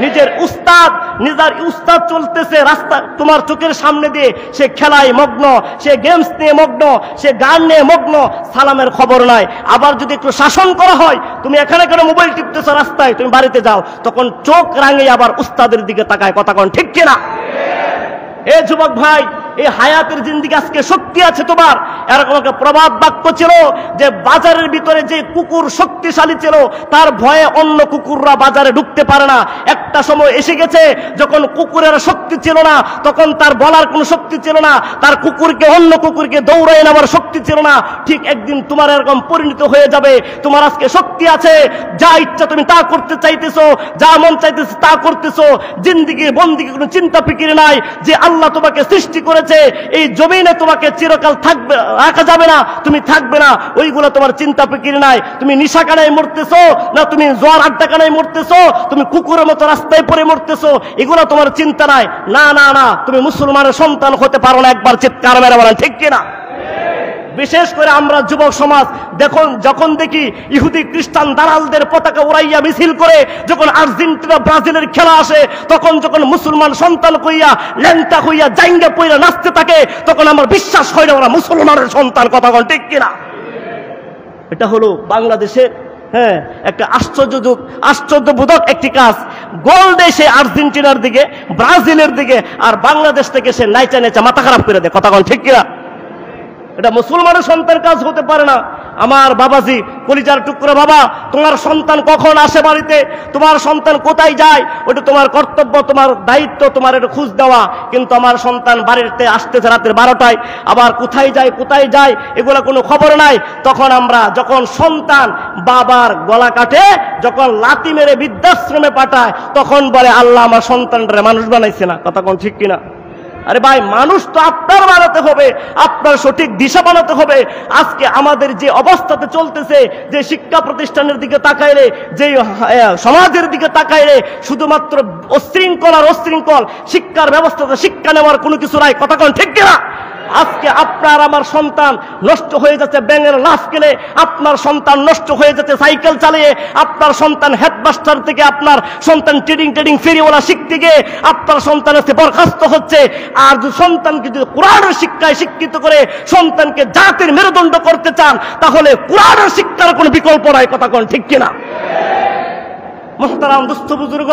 নিজের উস্তাদ চলতেছে রাস্তা তোমার চোখের সামনে দিয়ে, সে খেলায় মগ্ন, সে গেমস নিয়ে মগ্ন, সে গান নিয়ে মগ্ন, সালামের খবর নাই। আবার যদি একটু শাসন করা হয়, তুমি এখানে কেন মোবাইল টিপতেছো রাস্তায়, তুমি বাড়িতে যাও, তখন চোখ রাঙে আবার উস্তাদের দিকে তাকায়, কথা কোন ঠিক কিনা? এ যুবক ভাই, এই হায়াতের জিন্দেগি আজকে শক্তি আছে তোমার। এরকম একটা প্রবাদ বাক্য ছিল যে বাজারের ভিতরে যে কুকুর শক্তিশালী ছিল, তার ভয়ে অন্য কুকুররা বাজারে ঢুকতে পারে না। একটা সময় এসে গেছে যখন কুকুরের শক্তি ছিল না, তখন তার বলার কোনো শক্তি ছিল না, তার কুকুরকে অন্য কুকুরকে দৌড়ায় নেওয়ার শক্তি ছিল না। ঠিক একদিন তোমার এরকম পরিণত হয়ে যাবে। তোমার আজকে শক্তি আছে, যা ইচ্ছা তুমি তা করতে চাইতেছো, যা মন চাইতেছে তা করতেছো, জিন্দেগি বন্দিগি কোনো চিন্তা ফিকির নাই। যে আল্লাহ তোমাকে সৃষ্টি করেছে, এই জমিনে তোমাকে চিরকাল থাকবে রাখা যাবে না, তুমি থাকবে না, ওইগুলো তোমার চিন্তা ফিকির নাই। তুমি নিশাখানায় মরতেছো না, তুমি জোয়ার আড্ডাখানায় মরতেছো, তুমি কুকুরের মতো রাস্তায় পড়ে মরতেছো, এগুলো তোমার চিন্তা নাই। না না না, তুমি মুসলমানের সন্তান হতে পারো না। একবার চিৎকার মেরে বলেন ঠিক কিনা? বিশেষ করে আমরা যুবক সমাজ যখন দেখি ইহুদি খ্রিস্টান দালালদের পতাকা উড়াইয়া মিছিল করে, যখন আর্জেন্টিনা ব্রাজিলের খেলা আসে, তখন যখন মুসলমান সন্তান কইয়া ল্যাংটা হইয়া জাইঙ্গা পইরা নাচতে থাকে, তখন আমার বিশ্বাস হয় না ওরা মুসলমানের সন্তান, কথা বল ঠিক কিনা? এটা হলো বাংলাদেশের একটা আশ্চর্যবোধক একটি কাজ। গোল দেয় সে আর্জেন্টিনার দিকে, ব্রাজিলের দিকে, আর বাংলাদেশ থেকে সে নাইচা নাইচা মাথা খারাপ করে দেয়, কথা বল ঠিক কিনা? এটা মুসলমানের সন্তানের কাজ হতে পারে না। আমার বাবাজি, কলিজার টুকরো বাবা, তোমার সন্তান কখন আসে বাড়িতে, তোমার সন্তান কোথায় যায়, ওটা তোমার কর্তব্য, তোমার দায়িত্ব, তোমার এটা খোঁজ দেওয়া। কিন্তু আমার সন্তান বাড়িতে আসতেছে রাতের 12টায়, আবার কোথায় যায় এগুলো কোনো খবর নাই। তখন আমরা যখন সন্তান বাবার গলা কাটে, যখন লাথি মেরে বৃদ্ধাশ্রমে পাঠায়, তখন বলে আল্লাহ আমার সন্তানটারে মানুষ বানাইছে না, কথা কোন ঠিক কিনা? আরে ভাই, মানুষ তো আপনার বানাতে হবে, আপনার সঠিক দিশা বানাতে হবে। আজকে আমাদের যে অবস্থাতে চলতেছে, যে শিক্ষা প্রতিষ্ঠানের দিকে তাকাইলে, যে সমাজের দিকে তাকাইলে শুধুমাত্র অশৃঙ্খল শিক্ষার ব্যবস্থাতে শিক্ষা নেওয়ার কোনো কিছু নাই, কথা কোন ঠিক কিনা? আজকে আপনার আমার সন্তান নষ্ট হয়ে যাচ্ছে ব্যাঙের লাফ খেলে, আপনার সন্তান নষ্ট হয়ে যাচ্ছে সাইকেল চালিয়ে, আপনার সন্তান হেডমাস্টার থেকে আপনার সন্তান ট্রেডিং ফেরিওয়ালা শিখতে গিয়ে আপনার সন্তান হচ্ছে বরখাস্ত হচ্ছে। আর সন্তানকে যদি কোরআনের শিক্ষায় শিক্ষিত করে সন্তানকে জাতির মেরুদণ্ড করতে চান, তাহলে কোরআনের শিক্ষার কোনো বিকল্প নাই, কথা কোন ঠিক কিনা? মুহতারাম দুস্থ বুজুর্গ,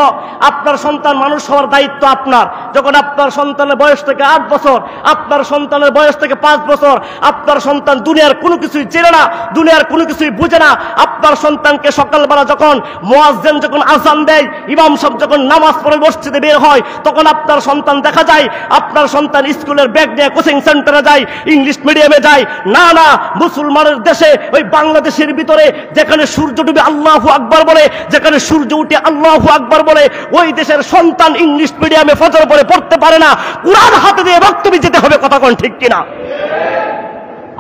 আপনার সন্তান মানুষ হওয়ার দায়িত্ব আপনার। যখন আপনার সন্তানের বয়স থেকে 8 বছর, আপনার সন্তানের বয়স থেকে 5 বছর, আপনার সন্তান দুনিয়ার কোনো কিছুই চেনে না, দুনিয়ার কোনো কিছুই বুঝে না, আপনার সন্তানকে সকালবেলা যখন মুয়াজ্জিন যখন আযান দেয়, ইমাম সাহেব যখন নামাজ পড়ে মসজিদে বের হয়, তখন আপনার সন্তান দেখা যায় আপনার সন্তান স্কুলের ব্যাগ নিয়ে কোচিং সেন্টারে যায়, ইংলিশ মিডিয়ামে যায়। না না, মুসলমানের দেশে, ওই বাংলাদেশের ভিতরে যেখানে সূর্য ডুবে আল্লাহু আকবার বলে, যেখানে সূর্য উঠে আল্লাহু আকবার বলে, ওই দেশের সন্তান ইংলিশ মিডিয়ামে ফজর পড়ে পড়তে পারে না। কুরআন হাতে দিয়ে বক্তব্য যেতে হবে, কথা কোন ঠিক কিনা?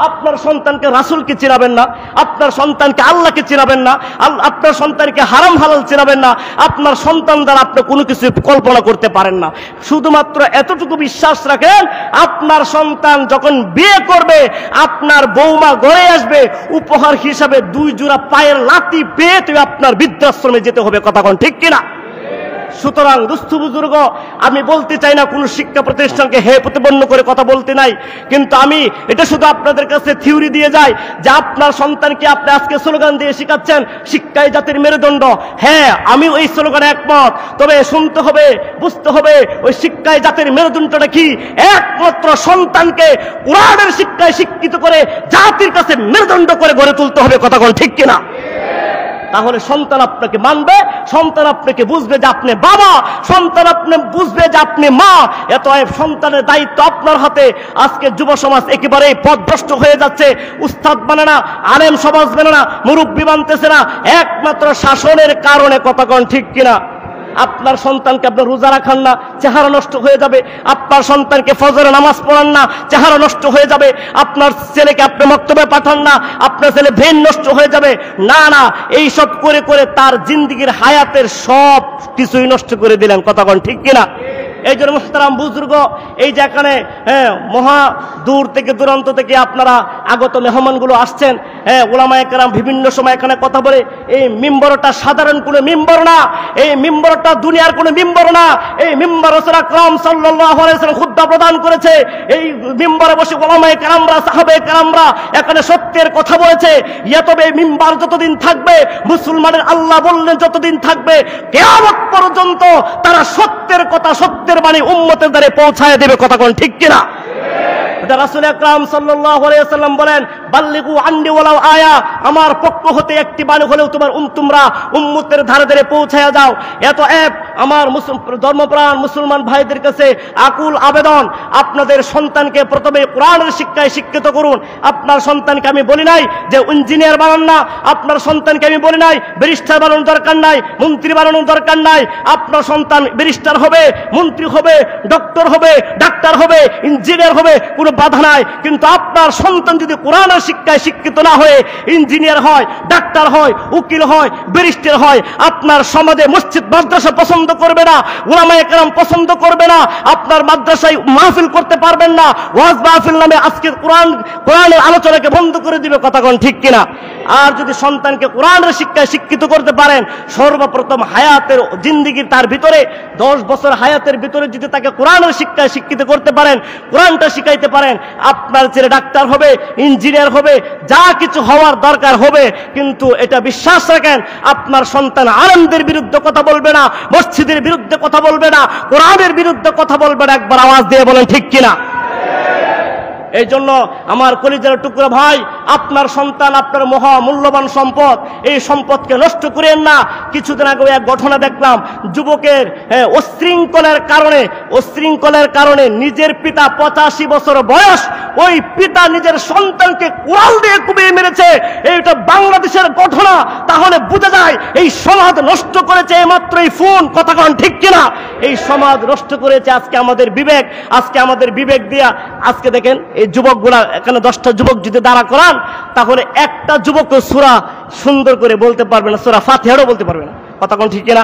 আপনার সন্তানকে রাসূলকে চিনাবেন না, আপনার সন্তানকে আল্লাহকে চিনাবেন না, আপনার সন্তানকে হারাম হালাল চিনাবেন না, আপনার সন্তান দ্বারা আপনি কোনো কিছু কল্পনা করতে পারেন না। শুধুমাত্র এতটুকু বিশ্বাস রাখেন, আপনার সন্তান যখন বিয়ে করবে, আপনার বৌমা ঘরে আসবে, উপহার হিসাবে 2 জোড়া পায়ের লাথি পেয়ে তুমি আপনার বৃদ্ধাশ্রমে যেতে হবে, কথা কোন ঠিক কিনা? সুতরাং দুস্থ বুজুর্গ, আমি বলতে চাই না কোনো শিক্ষা প্রতিষ্ঠানকে হে প্রতিপন্ন করে কথা বলতে নাই, কিন্তু আমি এটা শুধু আপনাদের কাছে থিওরি দিয়ে যাই যে আপনার সন্তানকে আপনি আজকে স্লোগান দিয়ে শিখাচ্ছেন শিক্ষাই জাতির মেরুদণ্ড। হ্যাঁ, আমি ওই স্লোগানে একমত, তবে শুনতে হবে, বুঝতে হবে ওই শিক্ষাই জাতির মেরুদণ্ডটা কি। একমাত্র সন্তানকে কোরআনের শিক্ষায় শিক্ষিত করে জাতির কাছে মেরুদণ্ড করে গড়ে তুলতে হবে, কথা কোন ঠিক কিনা? তাহলে সন্তান আপনাকে মানবে, সন্তান আপনাকে বুঝবে যে আপনি বাবা, সন্তান আপনি বুঝবে যে আপনি মা। এতএব সন্তানের দায়িত্ব আপনার হাতে। আজকে যুব সমাজ একেবারেই পথভ্রষ্ট হয়ে যাচ্ছে, উস্তাদ মানে না, আলেম সমাজ মানে না, মুরব্বী মানতেছে না, একমাত্র শাসনের কারণে, কথা কোন ঠিক কিনা? আপনার সন্তানকে আপনি রোজা রাখান না, চেহারা নষ্ট হয়ে যাবে। আপনার সন্তানকে ফজরে নামাজ পড়ান না, চেহারা নষ্ট হয়ে যাবে। আপনার ছেলেকে আপনি মক্তবে পাঠান না, আপনার ছেলে ব্রেন নষ্ট হয়ে যাবে। না না, এই সব করে করে তার জিন্দেগির হায়াতের সব কিছুই নষ্ট করে দিলেন, কথা কোন ঠিক কিনা? এই জন্য মুহতারাম বুজুর্গ, এই যে এখানে মহা দূর থেকে দূরান্ত থেকে আপনারা আগত মেহমানগুলো আসছেন, উলামায়ে কেরাম বিভিন্ন সময় এখানে কথা বলে। এই মিম্বরটা সাধারণ কোনো মিম্বর না, এই মিম্বরটা দুনিয়ার কোনো মিম্বর না। এই মিম্বর রাসূল আকরাম সাল্লাল্লাহু আলাইহি ওয়াসাল্লাম খুতবা প্রদান করেছে। এই মিম্বরে বসে উলামায়ে কেরামরা, সাহাবায়ে কেরামরা এখানে সত্যের কথা বলেছে। তবে এই মিম্বর যতদিন থাকবে, মুসলমানের আল্লাহ বললেন যতদিন থাকবে, কিয়ামত পর্যন্ত তারা সত্যের কথা, সত্যের বাণী উম্মতের দ্বারে পৌঁছায় দেবে, কথা কোন ঠিক কিনা? রাসূল আকরাম সাল্লাল্লাহু আলাইহি ওয়াসাল্লাম বলেন, বাল্লিগু আন্নি ওয়ালাউ আয়া, আমার পক্ষ হতে একটি বাণী হলেও তোমরা উম্মতের ধারে ধারে পৌঁছায়া যাও। এতএব আমার ধর্মপ্রাণ মুসলমান ভাইদের কাছে আকুল আবেদন, আপনাদের সন্তানকে প্রথমে কোরআনের শিক্ষায় শিক্ষিত করুন। আপনার সন্তানকে আমি বলি নাই যে ইঞ্জিনিয়ার বানান না, আপনার সন্তানকে আমি বলি নাই ব্যারিস্টার বানানোর দরকার নাই, মন্ত্রী বানানোর দরকার নাই। আপনার সন্তান ব্যারিস্টার হবে, মন্ত্রী হবে, ডক্টর হবে, ডাক্তার হবে, ইঞ্জিনিয়ার হবে, কোনো বাধা নাই। কিন্তু আপনার সন্তান যদি কোরআনের শিক্ষায় শিক্ষিত না হয়ে ইঞ্জিনিয়ার হয়, ডাক্তার হয়, উকিল হয়, ব্যারিস্টার হয়, আপনার সমাজে মসজিদ মাদ্রাসা পছন্দ করবে না, উলামায়ে কেরাম পছন্দ করবে না, আপনার মাদ্রাসায় মাহফিল করতে পারবেন না, ওয়াজ মাহফিল নামে আজকে কোরআনের আলোচনাকে বন্ধ করে দিবে, কথা কোন ঠিক কিনা? আর যদি সন্তানকে কোরআনের শিক্ষায় শিক্ষিত করতে পারেন, সর্বপ্রথম হায়াতের জিন্দেগির তার ভিতরে 10 বছর হায়াতের ভিতরে যদি তাকে কোরআনের শিক্ষায় শিক্ষিত করতে পারেন, কোরআনটা শিখাইতে পারেন, আপনার ছেলে ডাক্তার হবে, ইঞ্জিনিয়ার হবে, যা কিছু হওয়ার দরকার হবে। কিন্তু এটা বিশ্বাস রাখেন, আপনার সন্তান আলেমদের বিরুদ্ধে কথা বলবে না, মসজিদের বিরুদ্ধে কথা বলবে না, কোরআনের বিরুদ্ধে কথা বলবে না। একবার আওয়াজ দিয়ে বলেন ঠিক কিনা? এই জন্য আমার কলিজার টুকরা ভাই, আপনার সন্তান আপনার মহা মূল্যবান সম্পদ, এই সম্পদকে নষ্ট করেন না। কিছুদিন আগে এক ঘটনা দেখলাম, যুবকের অশৃঙ্খলের কারণে নিজের পিতা 85 বছর বয়স, ওই পিতা নিজের সন্তানকে কোড়াল দিয়ে কুপিয়ে মেরেছে। এইটা বাংলাদেশের ঘটনা। তাহলে বোঝা যায় এই সমাজ নষ্ট করেছে মাত্র এই ফোন, কথা কোন ঠিক কিনা? এই সমাজ নষ্ট করেছে আজকে আমাদের বিবেক, আজকে আমাদের বিবেক দিয়া। আজকে দেখেন এই যুবকগুলা, এখানে 10টা যুবক যদি দাঁড়া করান, তাহলে একটা যুবক সূরা সুন্দর করে বলতে পারবে না, সূরা ফাতিহাও বলতে পারবে না, কথা কোন ঠিক কিনা?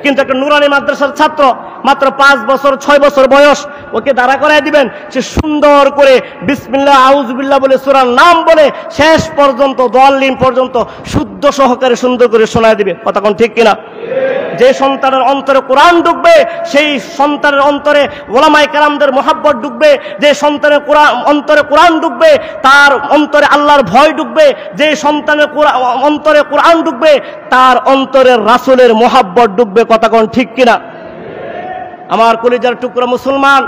কিন্তু একটা নুরানি মাদ্রাসার ছাত্র, মাত্র 5 বছর 6 বছর বয়স, ওকে দাঁড়া করায় দিবেন, সে সুন্দর করে বিসমিল্লাহ আউযুবিল্লাহ বলে সূরার নাম বলে শেষ পর্যন্ত দোয়াল্লিন পর্যন্ত শুদ্ধ সহকারে সুন্দর করে শোনায় দিবে, কথা কোন ঠিক কিনা? যে সন্তানের অন্তরে কোরআন ঢুকবে সেই সন্তানের অন্তরে ওলামায়ে কেরামদের মহাব্বত ঢুকবে, যে সন্তানের অন্তরে কোরআন ঢুকবে তার অন্তরে আল্লাহর ভয় ঢুকবে, যে সন্তানের অন্তরে কোরআন ঢুকবে তার অন্তরে রাসূলের মহাব্বত ঢুকবে। কথা কোন ঠিক কিনা? আমার কলিজার টুকরা মুসলমান,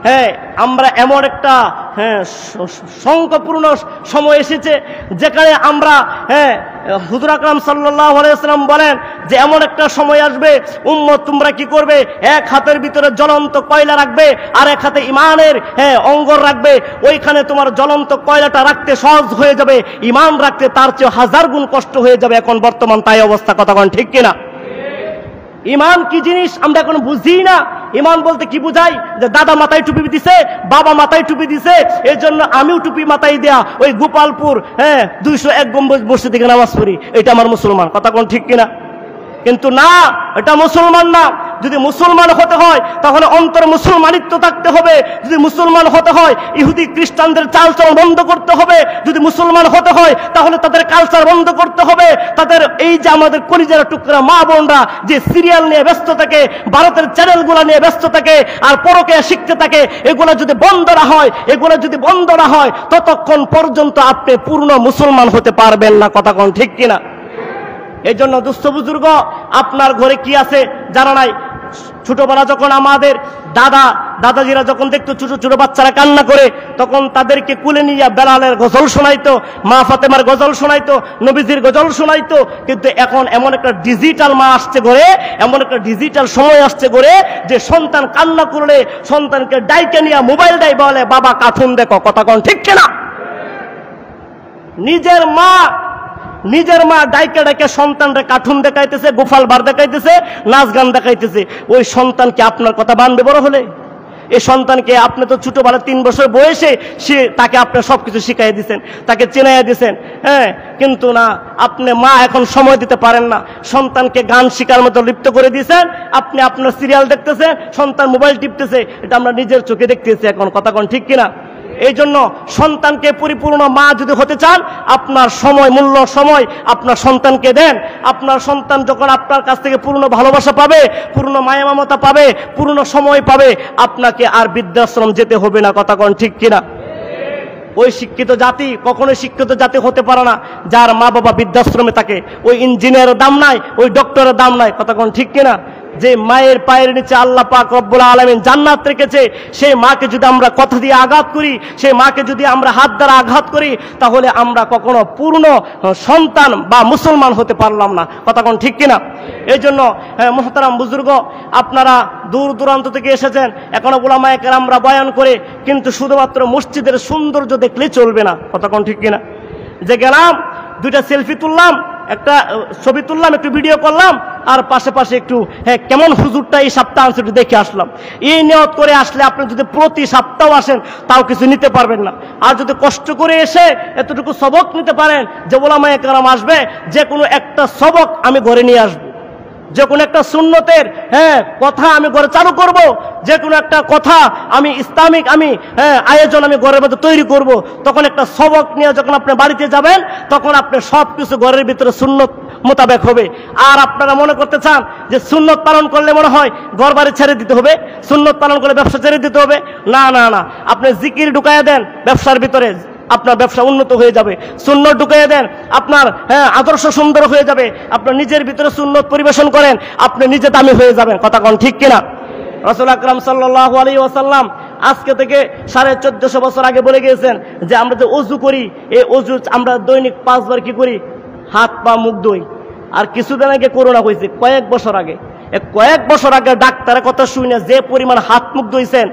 হ্যাঁ আমরা এমন একটা সংকটপূর্ণ সময় এসেছে যেখানে আমরা হুজুর আকরাম সাল্লাল্লাহু আলাইহি ওয়াসাল্লাম বলেন যে এমন একটা সময় আসবে উম্মত তোমরা কি করবে, এক হাতের ভিতরে জ্বলন্ত কয়লা রাখবে আর এক হাতে ইমানের অঙ্গর রাখবে, ওইখানে তোমার জ্বলন্ত কয়লাটা রাখতে সহজ হয়ে যাবে, ইমান রাখতে তার চেয়ে হাজার গুণ কষ্ট হয়ে যাবে। এখন বর্তমান তাই অবস্থা। কথা কোন ঠিক কিনা? ইমান কি জিনিস আমরা এখন বুঝি না। ইমান বলতে কি বুঝাই? যে দাদা মাথায় টুপি দিছে, বাবা মাথায় টুপি দিছে, এই জন্য আমিও টুপি মাথায় দেয়া ওই গোপালপুর 201 গম্বুজ মসজিদে থেকে নামাজ পড়ি, এটা আমার মুসলমান। কথা কোন ঠিক কিনা? কিন্তু না, এটা মুসলমান না। যদি মুসলমান হতে হয় তাহলে অন্তরে মুসলমানিত্ব থাকতে হবে। যদি মুসলমান হতে হয় ইহুদি খ্রিস্টানদের চালচলন বন্ধ করতে হবে। যদি মুসলমান হতে হয় তাহলে তাদের কালচার বন্ধ করতে হবে। তাদের এই যে আমাদের কলিজার টুকরা মা বোনরা যে সিরিয়াল নিয়ে ব্যস্ত থাকে, ভারতের চ্যানেলগুলো নিয়ে ব্যস্ত থাকে আর পরকে শিখতে থাকে, এগুলো যদি বন্ধ না হয় ততক্ষণ পর্যন্ত আপনি পূর্ণ মুসলমান হতে পারবেন না। কথা কোন ঠিক কিনা? এই জন্য দুস্থ বুজুর্গ, আপনার ঘরে কি আছে জানা নাই। ছোটবেলা যখন আমাদের দাদাজিরা যখন দেখতো ছোট ছোট বাচ্চারা কান্না করে, তখন তাদেরকে কুলে নিয়ে বেলালের গজল শোনাইতো, মা ফাতেমার গজল শোনাইতো, নবীজির গজল শোনাইতো। কিন্তু এখন এমন একটা ডিজিটাল মা আসছে ঘরে, এমন একটা ডিজিটাল সময় আসছে ঘরে যে সন্তান কান্না করলে সন্তানকে ডাইকে নিয়ে মোবাইল ডাই বলে বাবা কার্টুন দেখো। কথা কোন ঠিক কিনা? নিজের মা ডাইকে ডাইকে সন্তানরে কার্টুন দেখাইতেছে, গোপাল বার দেখাইতেছে, নাচ গান দেখাইতেছে। ওই সন্তানকে আপনার কথা বানবে বড় হলে? এই সন্তানকে আপনি তো ছোটবেলা 3 বছর বয়সে তাকে আপনি সবকিছু শিখাই দিচ্ছেন, তাকে চেনাইয়া দিচ্ছেন, কিন্তু না, আপনি মা এখন সময় দিতে পারেন না। সন্তানকে গান শিখার মতো লিপ্ত করে দিয়েছেন, আপনি আপনার সিরিয়াল দেখতেছেন, সন্তান মোবাইল টিপতেছে, এটা আমরা নিজের চোখে দেখতেছি এখন। কথা কোন ঠিক কিনা? এই জন্য সন্তানকে পরিপূর্ণ মা যদি হতে চান, আপনার মূল্য সময় আপনার সন্তানকে দেন। আপনার সন্তান যখন আপনার কাছ থেকে পূর্ণ ভালোবাসা পাবে, পূর্ণ মায়া মমতা পাবে, পূর্ণ সময় পাবে, আপনাকে আর বৃদ্ধাশ্রম যেতে হবে না। কথা কোন ঠিক কিনা? ওই শিক্ষিত জাতি কখনোই শিক্ষিত জাতি হতে পারে না যার মা বাবা বৃদ্ধাশ্রমে থাকে। ওই ইঞ্জিনিয়ারের দাম নাই, ওই ডক্টরের দাম নাই। কথা কোন ঠিক কিনা? যে মায়ের পায়ের নিচে আল্লাহ পাক রব্বুল আলামিন জান্নাত রেখেছে, সেই মাকে যদি আমরা কথা দিয়ে আঘাত করি, সেই মাকে যদি আমরা হাত দ্বারা আঘাত করি, তাহলে আমরা কখনো পূর্ণ সন্তান বা মুসলমান হতে পারলাম না। কথা কোন ঠিক কিনা? এই জন্য মুহতারাম বুজুর্গ, আপনারা দূর দূরান্ত থেকে এসেছেন, এখনো উলামায়ে কেরামরা বয়ান করে, কিন্তু শুধুমাত্র মসজিদের সৌন্দর্য দেখলেই চলবে না। কথা কোন ঠিক কিনা? যে গেলাম, 2টা সেলফি তুললাম, একটা ছবি তুললাম, একটু ভিডিও করলাম, আর পাশে একটু কেমন হুজুরটা এই সপ্তাহ আনছে একটু দেখে আসলাম, এই নিয়ত করে আসলে আপনি যদি প্রতি সপ্তাহ আসেন তাও কিছু নিতে পারবেন না। আর যদি কষ্ট করে এসে এতটুকু সবক নিতে পারেন যে উলামায়ে কেরাম আসবে, যে কোনো একটা সবক আমি ঘরে নিয়ে আসবো, যে কোনো একটা সুন্নতের কথা আমি ঘরে চালু করব, যে কোনো একটা কথা আমি ইসলামিক আয়োজন আমি ঘরের মধ্যে তৈরি করব, তখন একটা সবক নিয়ে যখন আপনি বাড়িতে যাবেন তখন আপনি সব কিছু ঘরের ভিতরে সুন্নত মোতাবেক হবে। আর আপনারা মনে করতে চান যে সুন্নত পালন করলে মনে হয় ঘর বাড়ি ছেড়ে দিতে হবে, সুন্নত পালন করলে ব্যবসা ছেড়ে দিতে হবে। না না না, আপনি জিকির ঢুকাইয়া দেন ব্যবসার ভিতরে, আপনার ব্যবসা উন্নত হয়ে যাবে। সুন্নত ঢুকিয়ে দেন, আপনার আদর্শ সুন্দর হয়ে যাবে। আপনার নিজের ভিতরে সুন্নত পরিবেশন করেন, আপনি নিজে দামি হয়ে যাবেন। কথা কোন ঠিক কিনা? রাসূল আকরাম সাল্লাল্লাহু আলাইহি ওয়াসাল্লাম আজকে থেকে 1450 বছর আগে বলে গিয়েছেন যে আমরা যে ওযু করি, এই ওযু আমরা দৈনিক 5 বার কি করি? হাত পা মুখ ধুই। আর কিছুদিন আগে করোনা হয়েছে, কয়েক বছর আগে ডাক্তারের কথা শুনে যে পরিমাণ হাত মুখ ধুইছেন,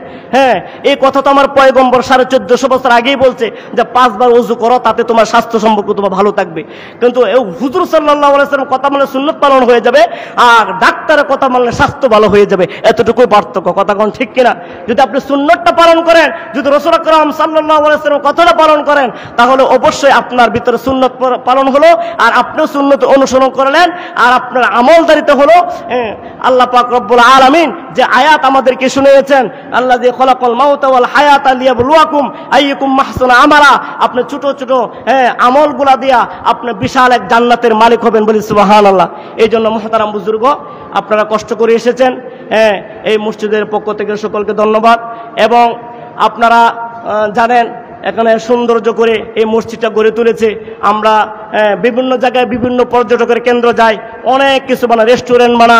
এই কথা তো আমার পয়গম্বর 1450 বছর আগেই বলছে যে 5 বার ওযু করো, তাতে তোমার স্বাস্থ্য সম্পর্ক তোমার ভালো থাকবে। কিন্তু এই হুজুর সাল্লাল্লাহু আলাইহি ওয়াসাল্লাম কথা মানে সুন্নাত পালন হয়ে যাবে, আর ডাক্তারের কথা মানলে স্বাস্থ্য ভালো হয়ে যাবে, এতটুকুই পার্থক্য। কথা কোন ঠিক কিনা? যদি আপনি সুন্নাতটা পালন করেন, যদি রাসূল আকরাম সাল্লাল্লাহু আলাইহি ওয়াসাল্লাম কথাটা পালন করেন, তাহলে অবশ্যই আপনার ভিতরে সুন্নাত পালন হলো, আর আপনিও সুন্নাত অনুসরণ করলেন, আর আপনার আমলদারিতে হলো আল্লাহ পাক রব্বুল আলামিন যে আয়াত আমাদেরকে শুনিয়েছেন, আল্লাযী খলাকাল মাউতা ওয়াল হায়াতা লিয়াবলুয়াকুম আইয়ুকুম আহসানু আমালা, আপনি ছোট ছোট আমলগুলা দিয়া আপনি বিশাল এক জান্নাতের মালিক হবেন, বলি সুবহানাল্লাহ। এই জন্য মুহতারাম বুজুর্গ, আপনারা কষ্ট করে এসেছেন, এই মসজিদের পক্ষ থেকে সকলকে ধন্যবাদ। এবং আপনারা জানেন এখানে সৌন্দর্য করে এই মসজিদটা গড়ে তুলেছে। আমরা বিভিন্ন জায়গায় বিভিন্ন পর্যটকের কেন্দ্র যাই, অনেক কিছু বানায়, রেস্টুরেন্ট বানা,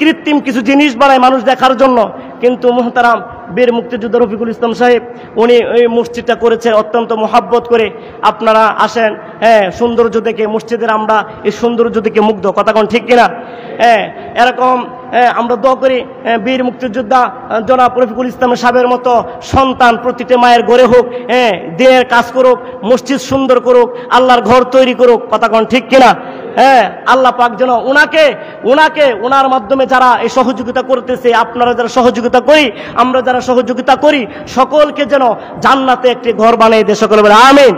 কৃত্রিম কিছু জিনিস বানায় মানুষ দেখার জন্য। কিন্তু মুহতারাম বীর মুক্তিযোদ্ধা রফিকুল ইসলাম সাহেব উনি এই মসজিদটা করেছেন অত্যন্ত মহাব্বত করে। আপনারা আসেন, সৌন্দর্য দেখে মসজিদের আমরা এই সৌন্দর্য দেখে মুগ্ধ, কথা কোন ঠিক কিনা? এরকম আমরা দোয়া করি বীর মুক্তিযোদ্ধা জনাব রফিকুল ইসলাম সাহেবের মতো সন্তান প্রতিটি মায়ের গড়ে হোক, দিনের কাজ করুক, মসজিদ সুন্দর করুক, আল্লাহর ঘর তৈরি করুক, কথা কোন ঠিক কিনা? আল্লাহ পাক যেন উনাকে ওনার মাধ্যমে যারা এই সহযোগিতা করতেছে, আপনারা যারা সহযোগিতা করি, আমরা যারা সহযোগিতা করি, সকলকে যেন জান্নাতে একটি ঘর বানিয়ে দেয়, সকলে বলে আমিন।